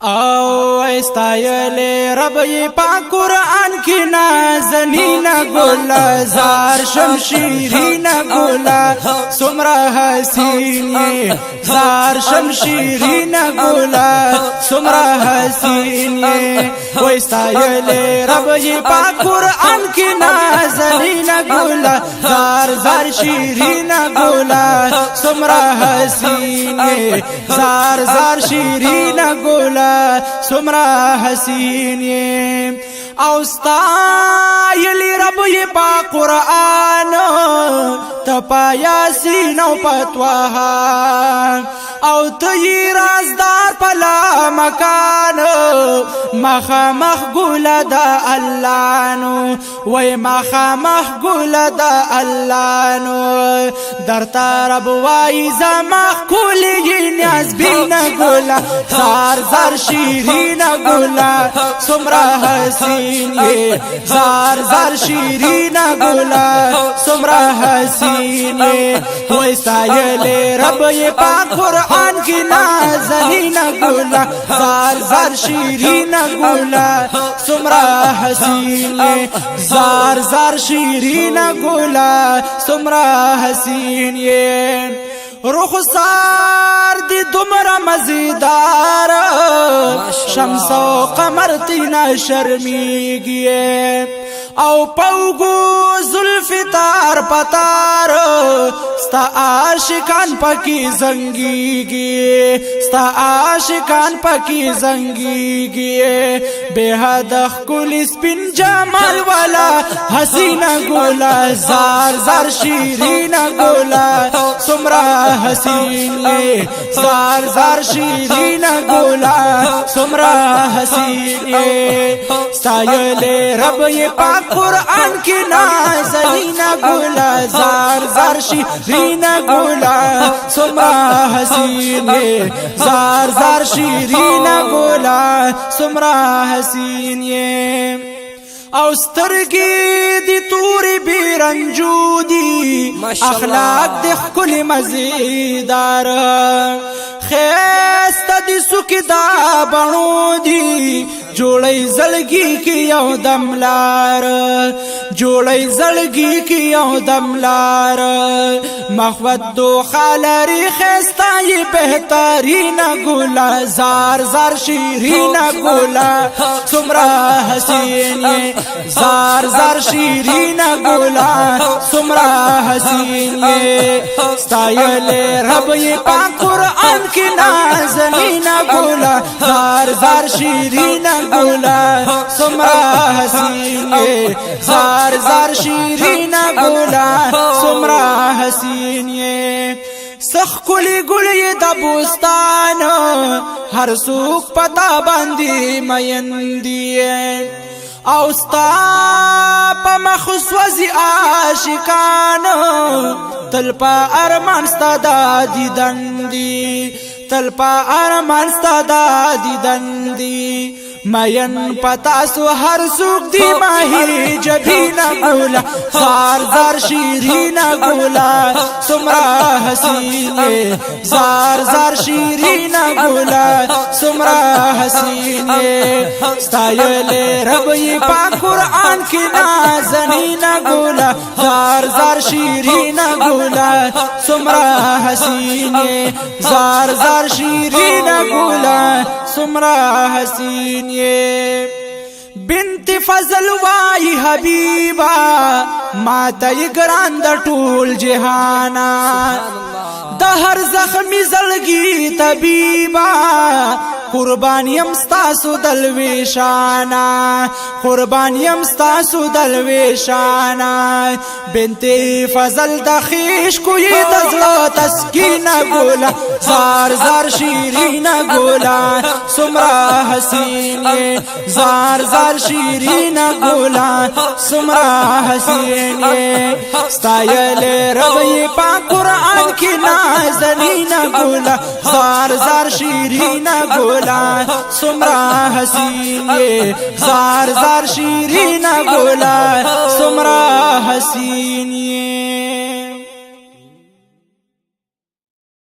او استایل رب پاک قرآن کی نازنین گل زار شمشیرین گل سمرا حسین زار شمشیرین گل سمرا حسین و استایل رب پاک قرآن کی نازنین گل زار زار شیرین گل سمرا حسین زار زار شیرین گل سمرا حسین او ستایلی رب پا قرآن تپا یاسین او پتواها او تی رازدار پلا مکان مخامخ گل دا اللہ نو وی مخامخ گل دا اللہ نو در تارب وائی زمخ کولی نیاز بین گل زار زار شیرین گل سمرا حسین زار زار شیرین گل سمرا حسین وی سایل رب پاک قرآن کی نازنین گل زار زار شیرین گل سمرا حسین زار زار شیرین گل سمرا حسین رخسار دی دمرا مزیدار شمس و قمر تینا شرمیگیے او پوگو زلف تار پتار ستا عاشقان پکی زنگیگی ستا عاشقان پکی زنگیگی بے حد خکل سپن جمال والا حسین گولا زار زار شیرین گولا سمرا حسین زار زار شیرین گولا سمرا حسین سایل رب پاک قرآن کی نازنین گولا زار زار شیرین گولا سمرا حسین زار زار شیرین گولا سمرا حسین او سترگی دی توری بیرنجو دی اخلاق دی خکل مزیدار خیست دی سکی دا بنو دی جوڑی زلگی کی یو دملار جوڑی زلگی کی یو دملار مخوت دو خالری خیستای بہترین گولا زار زار شیرین گولا سمرا حسین زار زار شیرین گولا سمرا حسین ستایل رب پاک قرآن کی نازنین گولا زار زار شیرین گولا سمرا حسین زار زار شیرین گولا سمرا حسین سخ کلی گلی دا بوستان ہر سوک پتا باندی میندی او ستا پا مخصوصی عاشقان تل پا ارمان ستا دا دیدن دی تل پا ارمان ستا دا دیدن دی مین پتاسو ہر سوک دی ماہی جبین گولا زار زار شیرین گولا سمرا حسین زار زار شیرین گولا سمرا حسین ستایل رب پاک قرآن کی نازنین گولا زار زار شیرین گولا سمرا حسین زار زار شیرین گولا سمرا حسین بنت فضل وائی حبیبا ماتا گران دا ٹول جہانا دا ہر زخمی زلگی طبیبا قربانیم ستاسو دلویشانا قربانیم ستاسو دلویشانا بنت فضل دا خیش کوئی دزلو تسکین گولا زار زار شیرین گولا سمرا حسین زار زار شیرین گولا سمرا حسین ستایل رب پاک قرآن کی نازنین گولا زار زار شیرین گولا سمرا حسین زار زار شیرین گولا سمرا حسین